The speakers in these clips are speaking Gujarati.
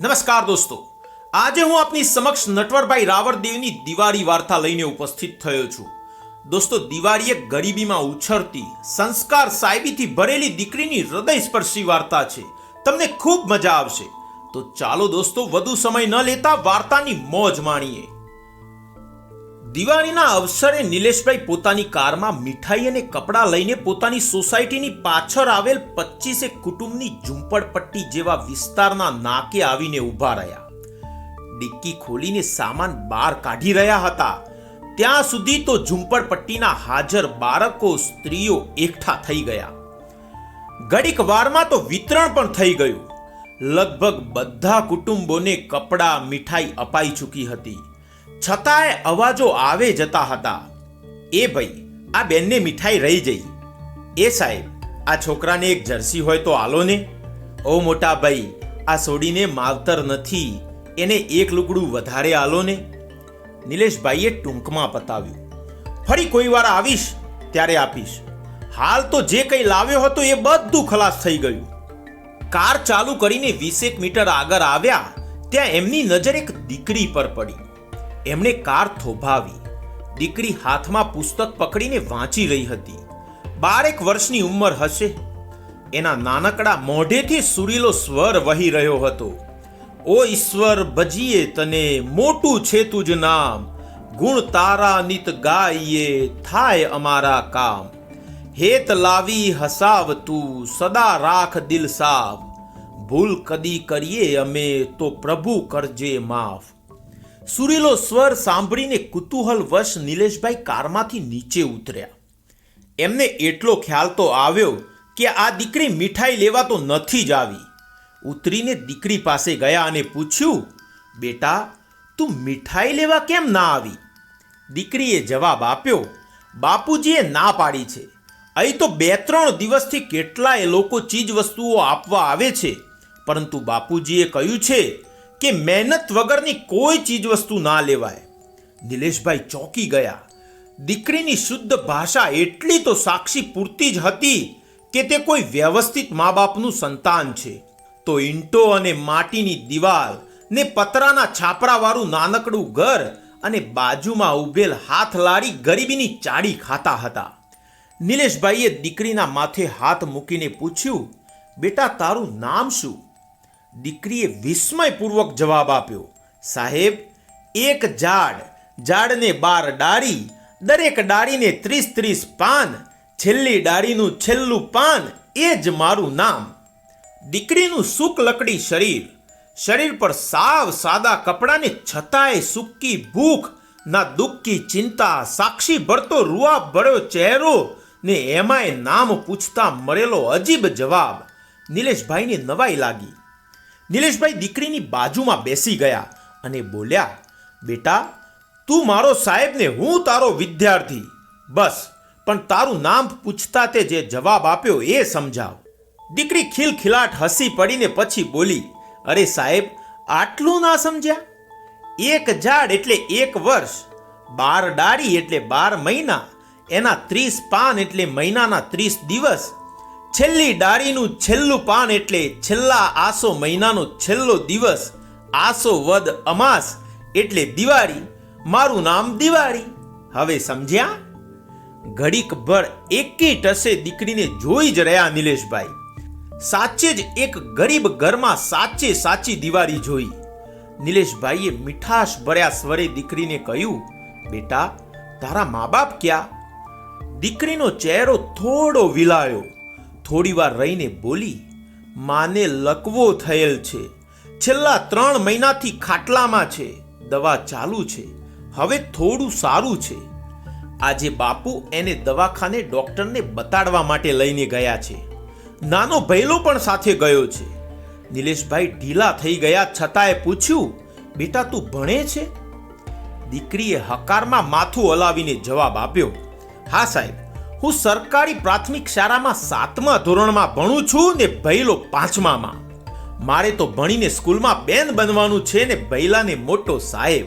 નમસ્કાર દોસ્તો, આજે હું આપની સમક્ષ નટવરભાઈ રાવળદેવની દિવાળી વાર્તા લઈને ઉપસ્થિત થયો છું. દોસ્તો, દિવાળી એક ગરીબીમાં ઉછળતી સંસ્કાર સાહેબીથી ભરેલી દીકરીની હૃદયસ્પર્શી વાર્તા છે. તમને ખૂબ મજા આવશે. તો ચાલો દોસ્તો, વધુ સમય ન લેતા વાર્તાની મોજ માણીએ. દિવાળીના અવસરે નિલેશભાઈ પોતાની કારમાં મીઠાઈ અને કપડાં લઈને પોતાની સોસાયટીની પાછળ આવેલ 25 કુટુંબની ઝૂંપડપટ્ટી જેવા વિસ્તારના નાકે આવીને ઊભા રહ્યા. ડિક્કી ખોલીને સામાન બહાર કાઢી રહ્યા હતા ત્યાં સુધી તો ઝૂંપડપટ્ટીના હાજર બાળકો, સ્ત્રીઓ એકઠા થઈ ગયા. ઘડીક વારમાં તો વિતરણ પણ થઈ ગયું. લગભગ બધા કુટુંબોને કપડાં, મીઠાઈ અપાઈ ચૂકી હતી. છતાંય અવાજો આવે જતા હતા, એ ભાઈ, આ બેનને મીઠાઈ રહી જઈ. એ સાહેબ, આ છોકરાને એક જર્સી હોય તો આલો ને. ઓ મોટા ભાઈ, આ સોડીને માવતર નથી, એને એક લુગડું વધારે આલો ને. નિલેશભાઈએ ટૂંકમાં પતાવ્યું. ફરી કોઈ વાર આવીશ ત્યારે આપીશ. હાલ તો જે કંઈ લાવ્યો હતો એ બધું ખલાસ થઈ ગયું. કાર ચાલુ કરીને 20 મીટર આગળ આવ્યા ત્યાં એમની નજર એક દીકરી પર પડી. એમણે કાર થોભાવી. દીકરી હાથમાં પુસ્તક પકડીને વાંચી રહી હતી. 12 વર્ષની ઉંમર હશે. એના નાનકડા મોઢેથી સુરીલો સ્વર વહી રહ્યો હતો. ઓ ઈશ્વર, ભજીએ તને, મોટું છે તુજ નામ, ગુણ તારા નિત ગાઈએ, થાય અમારા કામ. હેત લાવી હસાવ તું, સદા રાખ દિલ સાફ, ભૂલ કદી કરીએ અમે તો પ્રભુ કરજે માફ. સુરીલો સ્વર સાંભળીને કુતૂહલવશ નિલેશભાઈ કારમાંથી નીચે ઉતર્યા. એમને એટલો ખ્યાલ તો આવ્યો કે આ દીકરી મીઠાઈ લેવા તો નથી જ આવી. ઉતરીને દીકરી પાસે ગયા અને પૂછ્યું, બેટા, તું મીઠાઈ લેવા કેમ ના આવી? દીકરીએ જવાબ આપ્યો, બાપુજીએ ના પાડી છે. અહીં તો 2-3 દિવસથી કેટલાય લોકો ચીજ વસ્તુઓ આપવા આવે છે, પરંતુ બાપુજીએ કહ્યું છે કે મહેનત વગરની કોઈ ચીજ વસ્તુ ના લેવાય. નિલેશભાઈ ચોંકી ગયા. દીકરીની શુદ્ધ ભાષા એટલી તો સાક્ષી પૂરતી જ હતી કે તે કોઈ વ્યવસ્થિત મા બાપનું સંતાન છે. તો ઈંટો અને માટીની દિવાલ ને પતરાના છાપરાવાળું નાનકડું ઘર અને બાજુમાં ઊભેલ હાથ લાડી ગરીબીની ચાડી ખાતા હતા. નિલેશભાઈએ દીકરીના માથે હાથ મૂકીને પૂછ્યું, બેટા, તારું નામ શું? દીકરીએ વિસ્મયપૂર્વક જવાબ આપ્યો, સાહેબ, એક ઝાડ, ઝાડને 12 ડાળી, દરેક ડાળીને 30-30 પાન, છેલ્લી ડાળીનું છેલ્લું પાન, એ જ મારું નામ. દીકરીનું શુકલકડી શરીર, શરીર પર સાવ સાદા કપડાને છતાંય સૂકી ભૂખ ના દુઃખી ચિંતા, સાક્ષી ભરતો રૂઆ ભર્યો ચહેરો ને એમાંય નામ પૂછતા મળેલો અજીબ જવાબ. નિલેશભાઈને નવાઈ લાગી. નિલેશભાઈ દીકરીની બાજુમાં બેસી ગયા અને બોલ્યા, બેટા, તું મારો સાહેબ ને હું તારો વિદ્યાર્થી. બસ, પણ તારું નામ પૂછતા તે જે જવાબ આપ્યો એ સમજાવ. દીકરી ખિલખિલાટ હસી પડીને પછી બોલી, અરે સાહેબ, આટલું ના સમજ્યા? એક ઝાડ એટલે 1 વર્ષ, 12 ડાળી એટલે 12 મહિના, એના 30 પાન એટલે મહિનાના 30 દિવસ, છેલ્લી ડાળીનું છેલ્લું પાન એટલે છેલ્લા આસો મહિનાનો છેલ્લો દિવસ, આસો વદ અમાસ એટલે દિવાળી. મારું નામ દિવાળી. હવે સમજ્યા? ઘડીક ભર એકી ટસે દીકરીને જોઈ જ રહ્યા નિલેશભાઈ. સાચે જ એક ગરીબ ઘરમાં સાચી દિવાળી જોઈ. નિલેશભાઈએ મીઠાશ ભર્યા સ્વરે દીકરીને કહ્યું, બેટા, તારા મા બાપ ક્યાં? દીકરીનો ચહેરો થોડો વિલાયો. થોડીવાર રહીને બોલી, માને લકવો થયેલ છે, છેલ્લા 3 મહિનાથી ખાટલામાં છે, દવા ચાલુ છે, હવે થોડું સારું છે. આજે બાપુ એને દવાખાને ડોક્ટરને બતાડવા માટે લઈને ગયા છે. નાનો ભૈલો પણ સાથે ગયો છે. નિલેશભાઈ ઢીલા થઈ ગયા છતાંય પૂછ્યું, બેટા, તું ભણે છે? દીકરીએ હકારમાં માથું હલાવીને જવાબ આપ્યો, હા સાહેબ, હું સરકારી પ્રાથમિક શાળામાં 7મા ધોરણમાં ભણું છું ને ભૈલો 5મામાં. મારે તો ભણીને સ્કૂલમાં બેન બનવાનું છે ને ભૈલાને મોટો સાહેબ.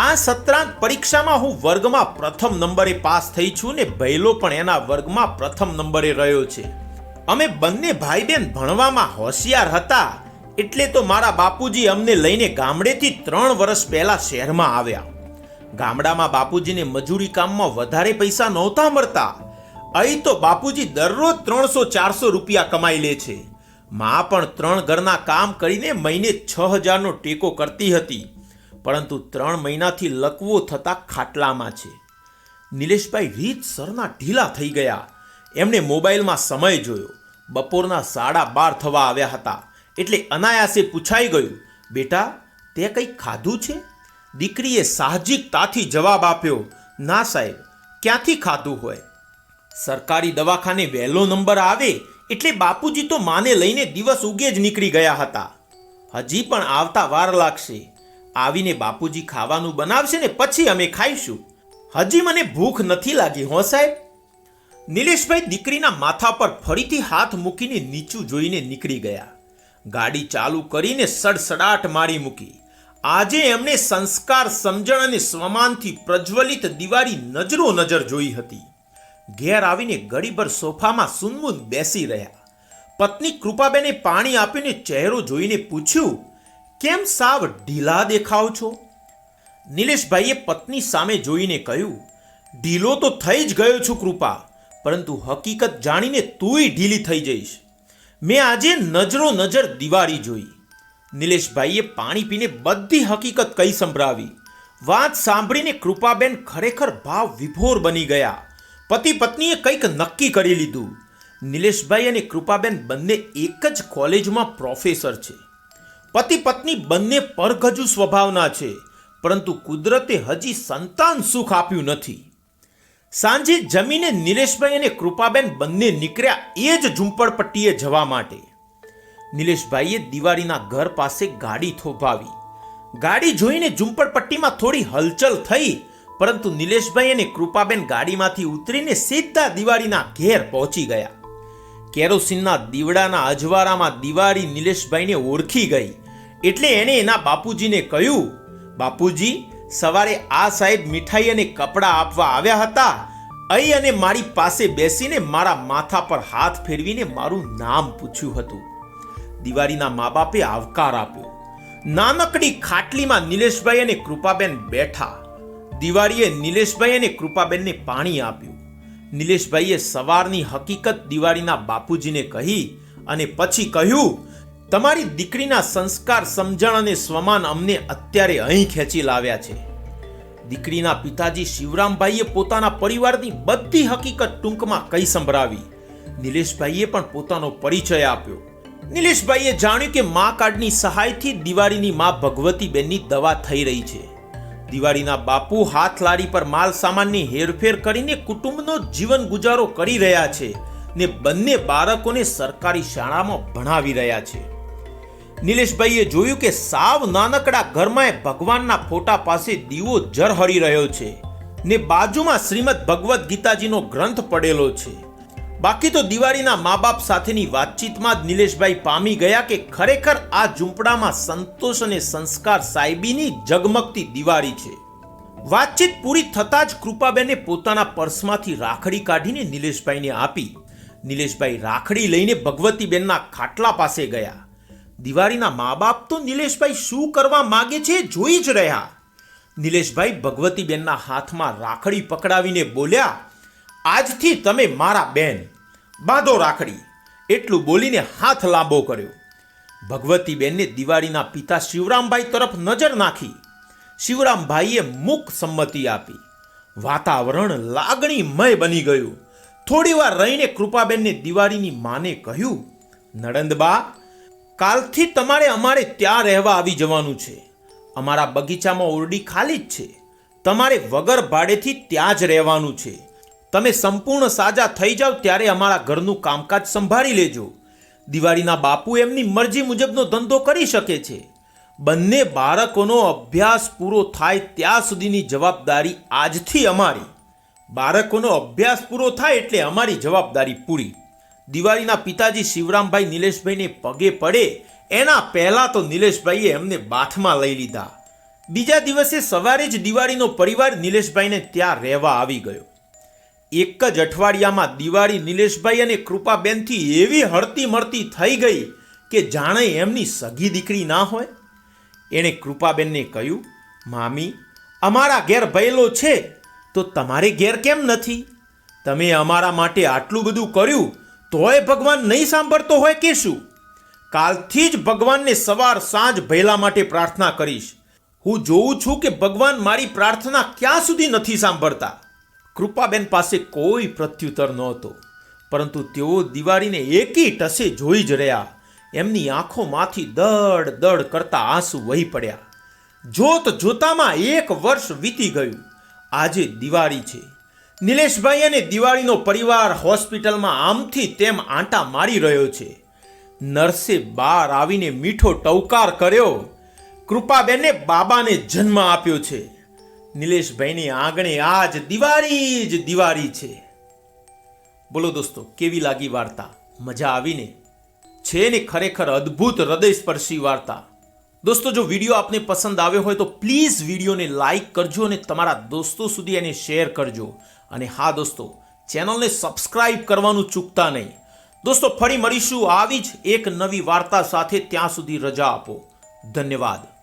આ સત્રાંત પરીક્ષામાં હું વર્ગમાં પ્રથમ નંબરે પાસ થઈ છું ને ભૈલો પણ એના વર્ગમાં પ્રથમ નંબરે રહ્યો છે. અમે બંને ભાઈ બહેન ભણવામાં હોશિયાર હતા એટલે તો મારા બાપુજી અમને લઈને ગામડેથી 3 વર્ષ પહેલા શહેરમાં આવ્યા. ગામડામાં બાપુજીને મજૂરી કામમાં વધારે પૈસા નહોતા મળતા. અહીં તો બાપુજી દરરોજ 300-400 રૂપિયા કમાઈ લે છે. માં પણ 3 ઘરના કામ કરીને મહિને 6,000નો ટેકો કરતી હતી, પરંતુ 3 મહિનાથી લકવો થતા ખાટલામાં છે. નિલેશભાઈ રીતસરના ઢીલા થઈ ગયા. એમણે મોબાઈલમાં સમય જોયો. બપોરના 12:30 થવા આવ્યા હતા. એટલે અનાયાસે પૂછાઈ ગયું, બેટા તે કંઈક ખાધું છે? દીકરીએ સાહજિકતાથી જવાબ આપ્યો, ના સાહેબ, ક્યાંથી ખાધું હોય? સરકારી દવાખાને વહેલો નંબર આવે એટલે બાપુજી તો માને લઈને દિવસ ઉગે જ નીકળી ગયા હતા. હજી પણ આવતા વાર લાગશે. આવીને બાપુજી ખાવાનું બનાવશે ને પછી અમે ખાઈશું. હજી મને ભૂખ નથી લાગી હો સાહેબ. નિલેશભાઈ દીકરીના માથા પર ફરીથી હાથ મૂકીને નીચું જોઈને નીકળી ગયા. ગાડી ચાલુ કરીને સડસડાટ મારી મૂકી. આજે એમણે સંસ્કાર, સમજણ અને સ્વમાનથી પ્રજ્વલિત દિવાળી નજરો નજર જોઈ હતી. ઘેર આવીને ઘડીભર સોફામાં સુનમુન બેસી રહ્યા. પત્ની કૃપાબેને પાણી આપીને ચહેરો જોઈને પૂછ્યું, કેમ સાવ ઢીલા દેખાવ છો? નિલેશભાઈએ પત્ની સામે જોઈને કહ્યું, ઢીલો તો થઈ જ ગયો છું કૃપા, પરંતુ હકીકત જાણીને તુંય ઢીલી થઈ જઈશ. મેં આજે નજરો નજર દિવાળી જોઈ. નિલેશભાઈએ પાણી પીને બધી હકીકત કહી સંભળાવી. વાત સાંભળીને કૃપાબેન ખરેખર ભાવ વિભોર બની ગયા. પતિ પત્નીએ કંઈક નક્કી કરી લીધું. નિલેશભાઈ અને કૃપાબેન બંને એક જ કોલેજમાં પ્રોફેસર છે. પતિ પત્ની બંને પરગજુ સ્વભાવના છે, પરંતુ કુદરતે હજી સંતાન સુખ આપ્યું નથી. સાંજે જમીને નિલેશભાઈ અને કૃપાબેન બંને નીકળ્યા એ જ ઝૂંપડપટ્ટીએ જવા માટે. નિલેશભાઈએ દિવાળીના ઘર પાસે ગાડી થોભાવી. ગાડી જોઈને ઝૂંપડપટ્ટીમાં થોડી હલચલ થઈ, પરંતુ નિલેશભાઈ અને કૃપાબેન ગાડીમાંથી ઉતરીને સીધા દિવાળીના ઘેર પહોંચી ગયા. કેરોસીનના દીવડાના અજવાળામાં દિવાળી નિલેશભાઈને ઓળખી ગઈ. એટલે એણે એના બાપુજીને કહ્યું, બાપુજી, સવારે આ સાહેબ મીઠાઈ અને કપડાં આપવા આવ્યા હતા. અહીં અને મારી પાસે બેસીને મારા માથા પર હાથ ફેરવીને મારું નામ પૂછ્યું હતું. દિવાળીના મા બાપે આવકાર આપ્યો. નાનકડી ખાટલીમાં નિલેશભાઈ અને કૃપાબેન બેઠા. દિવાળીએ નિલેશભાઈ અને કૃપાબેનને પાણી આપ્યું. નિલેશભાઈએ સવારની હકીકત દિવાળીના બાપુજીને કહી અને પછી કહ્યું, તમારી દીકરીના સંસ્કાર, સમજણ અને સ્વમાન અમને અત્યારે અહીં ખેંચી લાવ્યા છે. દીકરીના પિતાજી શિવરામભાઈએ પોતાના પરિવારની બધી હકીકત ટૂંકમાં કહી સંભળાવી. નિલેશભાઈએ પણ પોતાનો પરિચય આપ્યો. નિલેશભાઈએ જાણ્યું કે મા કાર્ડની સહાયથી દિવાળીની મા ભગવતીબેનની દવા થઈ રહી છે. દિવાળીના બાપુ હાથલારી પર માલ સામાનની હેરફેર કરીને કુટુંબનો જીવન ગુજારો કરી રહ્યા છે ને બંને બાળકોને સરકારી શાળામાં ભણાવી રહ્યા છે. નિલેશભાઈએ જોયું કે સાવ નાનકડા ઘરમાં ભગવાનના ફોટા પાસે દીવો ઝરહરી રહ્યો છે ને બાજુમાં શ્રીમદ ભગવદ્ ગીતાજીનો ગ્રંથ પડેલો છે. બાકી તો દિવાળીના મા બાપ સાથેની વાતચીતમાં જ નિલેશભાઈ પામી ગયા કે ખરેખર આ ઝૂંપડામાં સંતોષ અને સંસ્કાર સાહેબીની ઝગમગતી દિવાળી છે. વાતચીત પૂરી થતાં જ કૃપાબેને પોતાના પર્સમાંથી રાખડી કાઢીને નિલેશભાઈને આપી. નિલેશભાઈ રાખડી લઈને ભગવતીબેનના ખાટલા પાસે ગયા. દિવાળીના મા બાપ તો નિલેશભાઈ શું કરવા માગે છે જોઈ જ રહ્યા. નિલેશભાઈ ભગવતીબેનના હાથમાં રાખડી પકડાવીને બોલ્યા, આજથી તમે મારા બેન, બાંધો રાખડી. એટલું બોલીને હાથ લાંબો કર્યો. ભગવતીબેનને દિવાળીના પિતા શિવરામભાઈ તરફ નજર નાખી. શિવરામભાઈએ મુખ સંમતિ આપી. વાતાવરણ લાગણીમય બની ગયું. થોડી વાર રહીને કૃપાબેનને દિવાળીની માને કહ્યું, નણંદબા, કાલથી તમારે અમારે ત્યાં રહેવા આવી જવાનું છે. અમારા બગીચામાં ઓરડી ખાલી જ છે. તમારે વગર ભાડેથી ત્યાં જ રહેવાનું છે. તમે સંપૂર્ણ સાજા થઈ જાઓ ત્યારે અમારા ઘરનું કામકાજ સંભાળી લેજો. દિવાળીના બાપુ એમની મરજી મુજબનો ધંધો કરી શકે છે. બંને બાળકોનો અભ્યાસ પૂરો થાય ત્યાં સુધીની જવાબદારી આજથી અમારી. બાળકોનો અભ્યાસ પૂરો થાય એટલે અમારી જવાબદારી પૂરી. દિવાળીના પિતાજી શિવરામભાઈ નિલેશભાઈને પગે પડે એના પહેલા તો નિલેશભાઈએ એમને બાથમાં લઈ લીધા. બીજા દિવસે સવારે જ દિવાળીનો પરિવાર નિલેશભાઈને ત્યાં રહેવા આવી ગયો. એક જ અઠવાડિયામાં દિવાળી નિલેશભાઈ અને કૃપાબેનથી એવી હળતી મળતી થઈ ગઈ કે જાણે એમની સગી દીકરી ના હોય. એણે કૃપાબેનને કહ્યું, મામી, અમારા ઘેર ભયેલો છે તો તમારે ઘેર કેમ નથી? તમે અમારા માટે આટલું બધું કર્યું તોય ભગવાન નહીં સાંભળતો હોય કે શું? કાલથી જ ભગવાનને સવાર સાંજ ભયલા માટે પ્રાર્થના કરીશ. હું જોઉં છું કે ભગવાન મારી પ્રાર્થના ક્યાં સુધી નથી સાંભળતા. કૃપાબેન પાસે કોઈ પ્રત્યુત્તર નહોતો, પરંતુ તેઓ દિવાળીને એકી ટસે જોઈ જ રહ્યા. એમની આંખોમાંથી દડ દડ કરતા આંસુ વહી પડ્યા. જોત જોતામાં 1 વર્ષ વીતી ગયું. આજે દિવાળી છે. નિલેશભાઈ અને દિવાળીનો પરિવાર હોસ્પિટલમાં આમથી તેમ આંટા મારી રહ્યો છે. નર્સે બહાર આવીને મીઠો ટવકાર કર્યો. કૃપાબેને બાબાને જન્મ આપ્યો છે. નિલેશભાઈની આંગણે આજ દિવાળી જ દિવાળી છે. બોલો દોસ્તો, કેવી લાગી વાર્તા? મજા આવીને? છે ને ખરેખર અદ્ભુત હૃદયસ્પર્શી વાર્તા. દોસ્તો, જો વિડીયો આપને પસંદ આવ્યો હોય તો પ્લીઝ વિડીયોને લાઈક કરજો અને તમારા દોસ્તો સુધી એને શેર કરજો. અને હા દોસ્તો, ચેનલને સબસ્ક્રાઇબ કરવાનું ચૂકતા નહીં. દોસ્તો, ફરી મળીશું આવી જ એક નવી વાર્તા સાથે. ત્યાં સુધી રજા આપો. ધન્યવાદ.